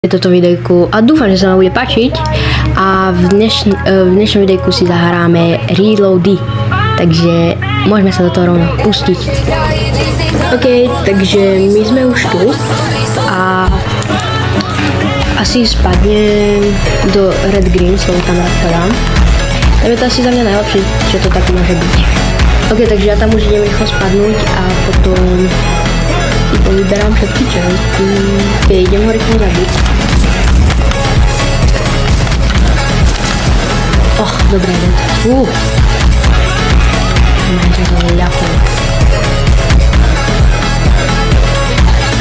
toto videjku a dúfam, že sa vám bude páčiť a v dnešnom videjku si zahráme Reloady, takže môžeme sa do toho rovno pustiť. OK, takže my sme už tu a asi spadnem do Red Green, slovo tam rád padám. Je to asi za mňa najlepšie, čo to tak môže byť. OK, takže ja tam už idem rýchlo spadnúť a potom vyberám všetky čelky. OK, idem ho rýchlo zabiť. Dobré, ide. Máte to ľahko.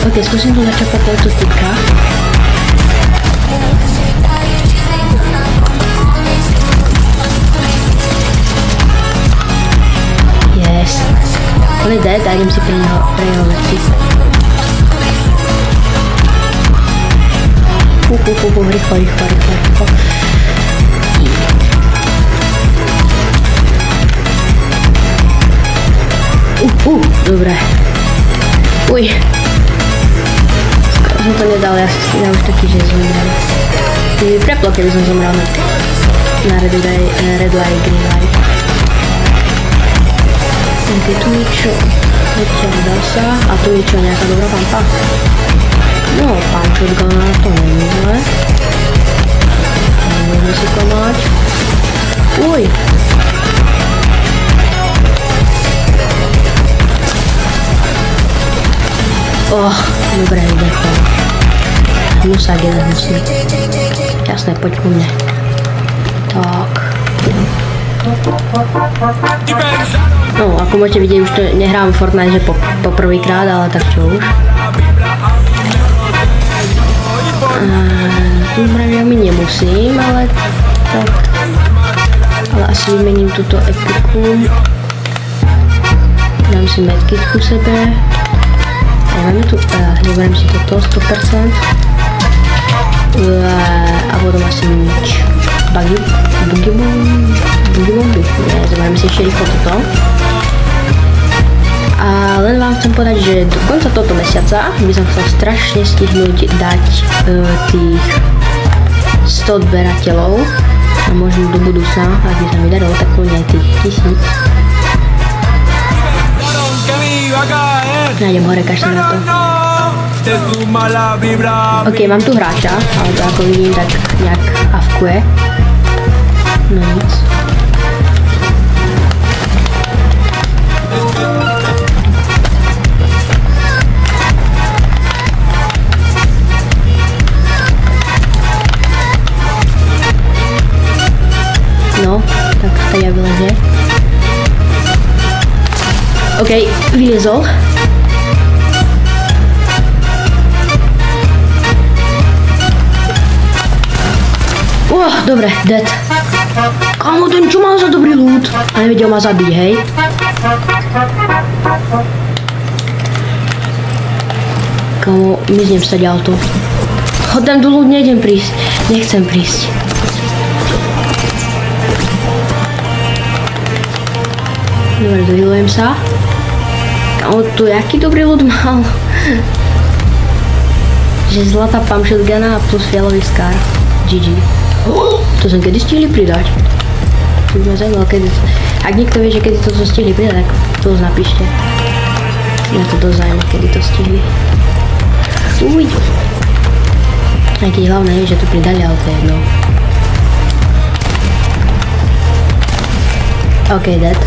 OK, skúsim to začapať tohoto typka. Yes. On je dead a idem si pre jeho veci. Rýchlo. Dobre. Uj. Skoro som to nedal, ja už taký, že zomrel. Mi by preplo, keby som zomrel na red light, green light. Tak je tu niečo, dá sa, a tu niečo, nejaká dobrá pampa. No, pán shotguna, to nie je zle. Môžeme si klamať. Uj. Dobre, ide chod. Husák jeden husný. Jasné, poď ku mne. Tak. No, ako môžete vidieť, už to nehrám Fortnite, že po prvýkrát, ale tak čo už. Ja mi nemusím, ale tak. Ale asi vymením túto epiku. Dám si medkit ku sebe. Máme tu, neberiem si toto 100% a potom asi nič. Boogie bomby. Nie, zoberiem si ešte rýchlo toto. A len vám chcem povedať, že do konca tohto mesiaca by som chcel strašne stihnúť dať tých 100 odberateľov a možno do budúcna, ak by sa mi darilo, tak kľudne aj tých 1000. Nájdem hore, kašlem na to. OK, mám tu hráča, ale to ako vidím, tak nejak avkuje. No nic. No, tak tady vylezie. OK, vyliezol. Dobre, dead. Kámo, ten čo mal za dobrý loot? A nevedel ma zabiť, hej? Kámo, miznem sa ďalto. Hodem do loot, nejdem prísť. Nechcem prísť. Dobre, dohilujem sa. Kámo, tu jaký dobrý loot mal? Že zlatá pump shotguna a plus fialový scar. GG. To som kedy stihli pridať. To by ma zaujímalo, kedy... Ak niekto vie, že kedy to stihli pridať, tak to napíšte. Mňa to dosť zaujíma, kedy to stihli. Uj. Aj keď hlavné je, že to pridali, ale to je jedno. OK, dead.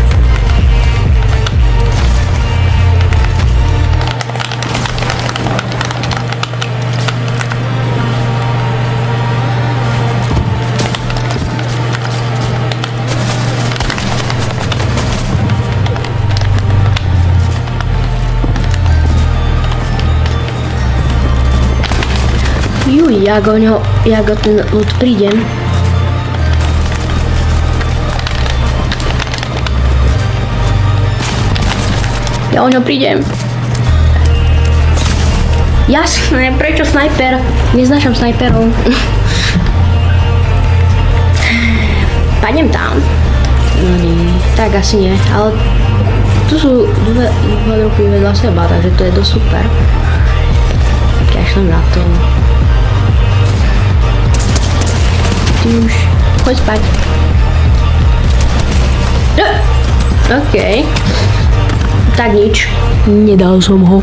Juj, ja go ten loot prídem. Ja o ňo prídem. Jasné, prečo snajper? Neznášam snajperov. Padnem tam. No nie, tak asi nie, ale tu sú dve dropy vedľa seba, takže to je dosť super. Kašlem na to. už. Choď spať. OK. Tak nič. Nedal som ho.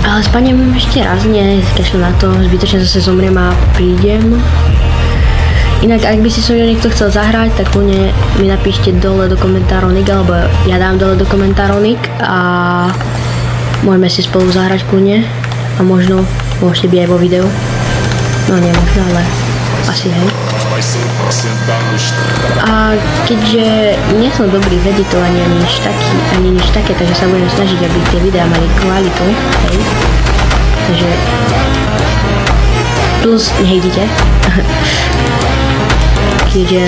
Ale spadnem ešte raz, nie, kašľam na to, zbytočne zase zomriem a prídem. Inak, ak by si so mnou niekto chcel zahrať, tak kľudne mi napíšte dole do komentárov nick, alebo ja dám dole do komentárov nick a môžeme si spolu zahrať kľudne a možno môžete byť aj vo videu. No nie možno, ale asi hej. A keďže nie som dobrý v editovaní ani nič také, takže sa budem snažiť, aby tie videá mali kvalitu, hej. Takže plus nehejtite. Keďže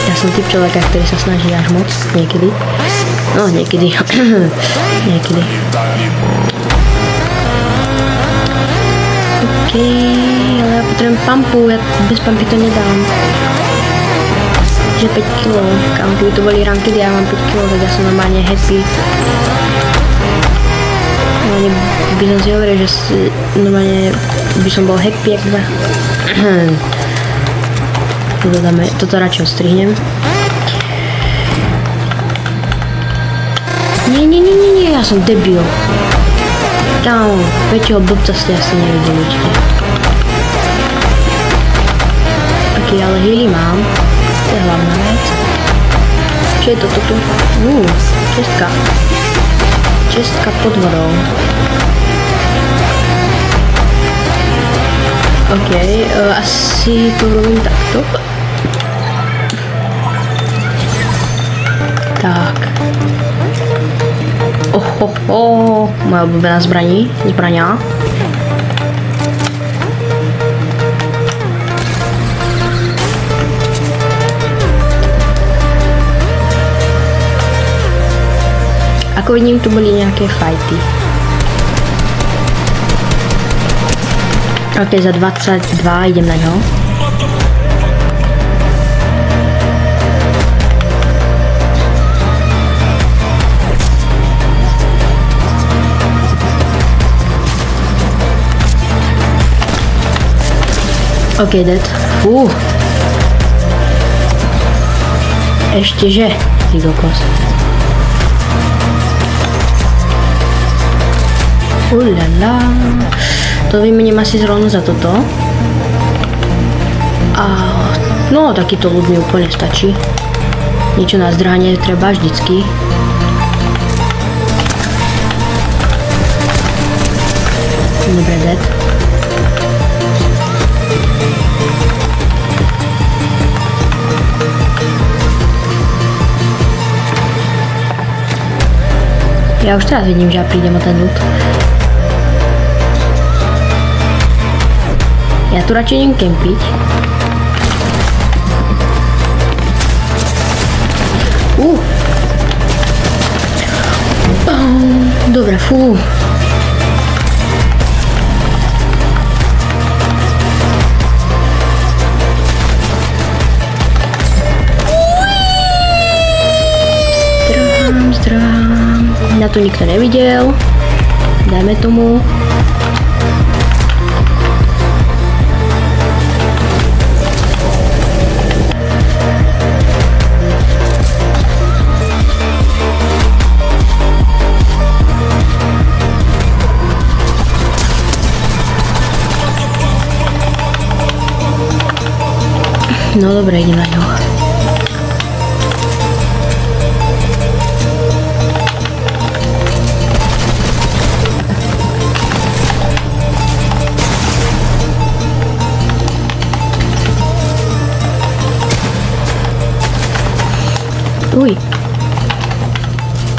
ja som typ človeka, ktorý sa snaží až moc, niekedy. No, niekedy. Niekedy. OK, ale ja potrebujem pumpu, ja bez pumpy to nedám. Že 5 kg, kam keby to boli rankedy, ja mám 5 kg, tak ja som normálne happy. Normálne by som si hovoril, že normálne by som bol happy, ak ba... Toto radšej odstrihnem. Nie, ja som debil. Kámo, väčšieho blbca ste asi nevideli určite. Ok, ale healy mám. To je hlavná vec. Čo je toto tu? Čestka. Čestka pod vodou. Ok, asi to robím takto. Tak. Moja obľúbená zbraňa. Ako vidím, tu boli nejaké fighty. Ok, za 22 idem na ňo. Ok, dead. Ešteže, ty kokos. Ulala. To vymením asi zrovna za toto. A no, takýto ľud mi úplne stačí. Niečo na zdrhanie treba vždycky. Dobre, dead. Ja už teraz vidím, že ja prídem o ten loot. Ja tu radšej idem kempiť. Dobre, fú. Zdrhám. Na to nikto nevidel. Dajme tomu. No dobre, idem na ňo. Uj.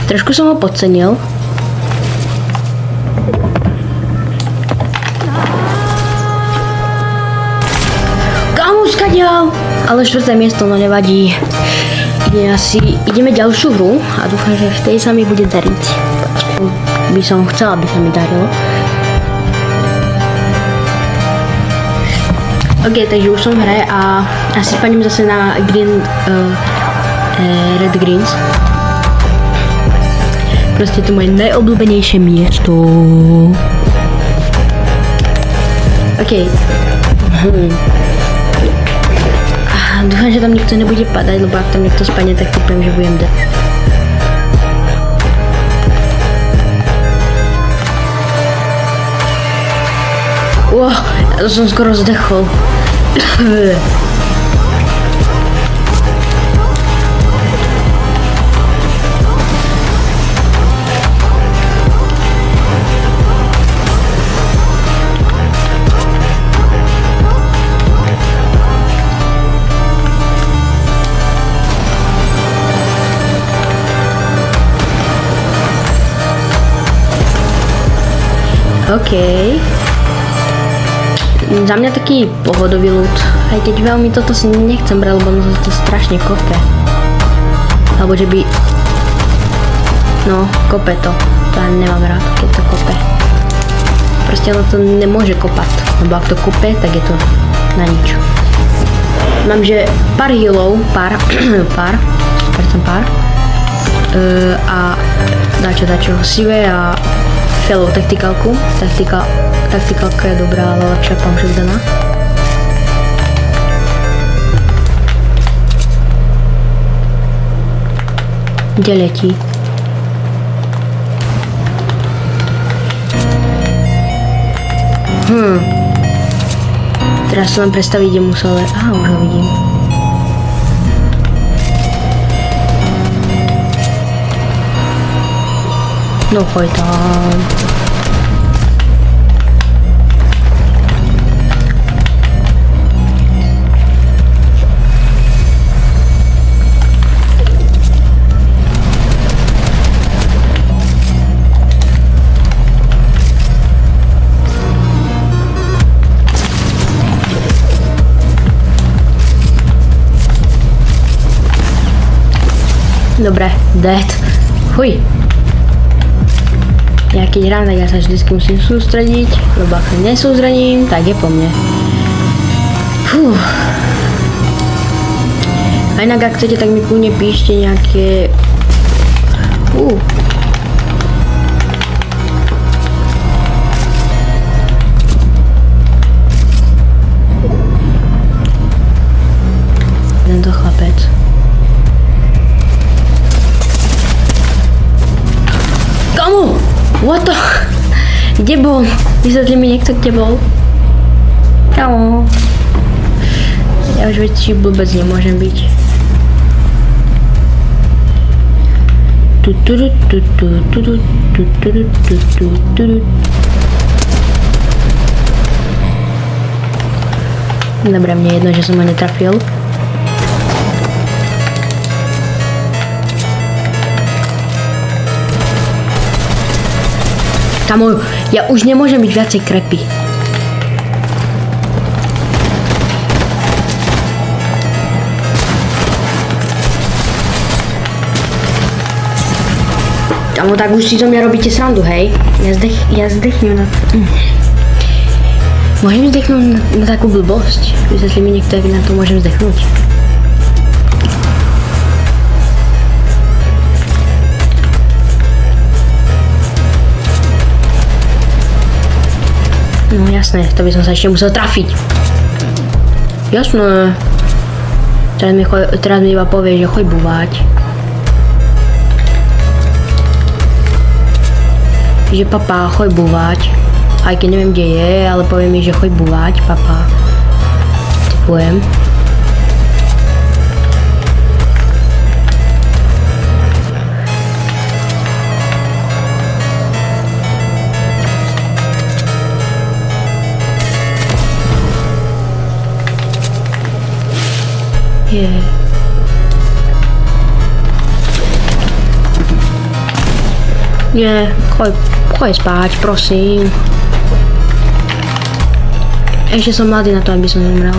Trošku som ho podcenil. Kamuška ďal! Ale 4. miesto, no nevadí. Ideme ďalšiu hru a dúfam, že v tej sa mi bude dariť. Aspoň by som chcela, aby sa mi darilo. Ok, takže už som v hre a asi spadnem zase na Red Greens. Proste to moje najobľúbenejšie miesto. Ok. Dúfam, že tam nikto nebude padať, lebo ak tam niekto spadne, tak typujem, že budem dať. Ja som skoro zdechol. OK. Za mňa taký pohodový ľud. Aj keď veľmi toto si nechcem brať, lebo to strašne kope. Alebo že by... No, kope to. To ja nemám rád, keď to kope. Proste ono to nemôže kopať. Lebo ak to kope, tak je to na nič. Mám, že pár healov, pár. A dačo, sive a fellow taktikálku. Taktikálka je dobrá, ale lepšia pán shotguna. Kde letí? Teraz sa len predstaviť, kde musel... Aha, už ho vidím. No choď tam. Dobre, dead. Huj. Ja keď hrám, tak ja sa vždycky musím sústrediť, lebo ak sa nesústredím, tak je po mne. A inak ak chcete, tak mi kľudne píšte nejaké... Tento chlapec. Kamu? What the? Kde bol? Vysvetli mi niekto, kde bol. Čau. Ja už väčší blbec nemôžem byť. Dobre, mne je jedno, že som ho netrafil. Kamo, ja už nemôžem byť viacej krepy. Kamo, tak už si zo mňa robíte srandu, hej? Ja zdechnem na... Môžem zdechnúť na takú blbosť? Vysvetli mi niekto, jak na to môžem zdechnúť. No jasné, to by som sa ešte musel trafiť. Jasné. Teraz mi iba povie, že choď búvať. Že papa, choď búvať. Aj keď neviem, kde je, ale povie mi, že choď búvať, papa. Typujem. Nie, choď spať, prosím. Ešte som mladý na to, aby som zomrel.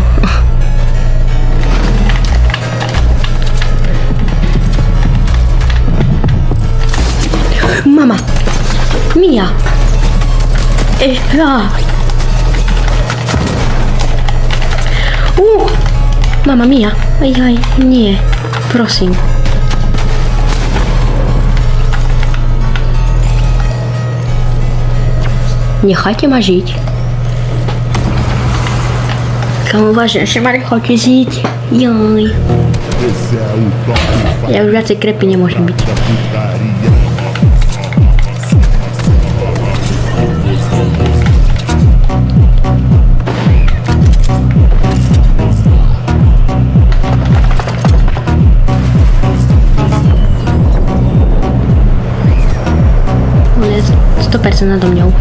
Mama! Mia! Mama Mia! Aj, nie, prosím. Nechajte ma žiť. Kamu vážne, ešte ma rýchlo tisíť. Joj. Ja už viacej krepy nemôžem byť. On je 100% nado mňou.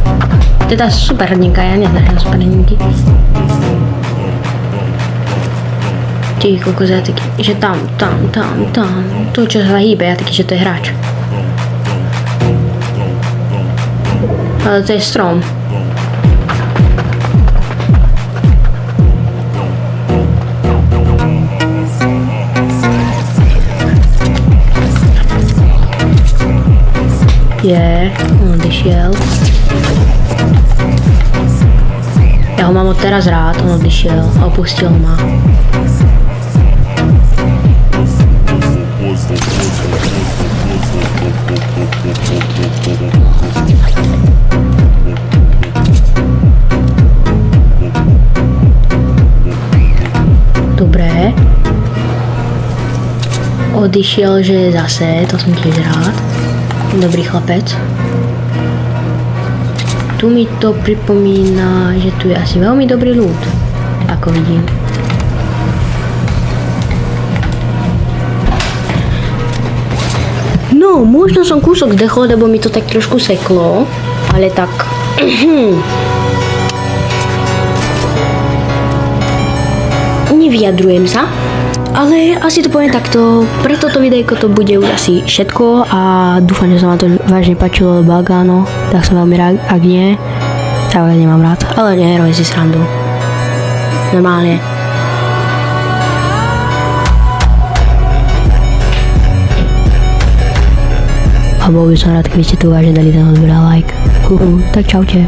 Teda super hrdinka, ja neznačím super hrdinky. Ty kokos, ja taký, že tam. To, čo sa hýbe, ja taký, že to je hráč. Ale to je strom. On odišiel. Ja ho mám od teraz rád, on odišiel a opustil ma. Dobre. Odišiel, že zase, to som tiež rád. Dobrý chlapec. Tu mi to pripomína, že tu je asi veľmi dobrý ľud, ako vidím. No, možno som kúsok zdechol, lebo mi to tak trošku seklo, ale tak... Nevyjadrujem sa. Ale asi to poviem takto, pre toto videjko to bude už asi všetko a dúfam, že sa vám to vážne páčilo, lebo ak áno, tak som veľmi rád, ak nie, tak vás nemám rád, ale nie, robím si srandu. Normálne. A bol by som rád, keby ste tu vážne dali ten odber a like. Tak čaute.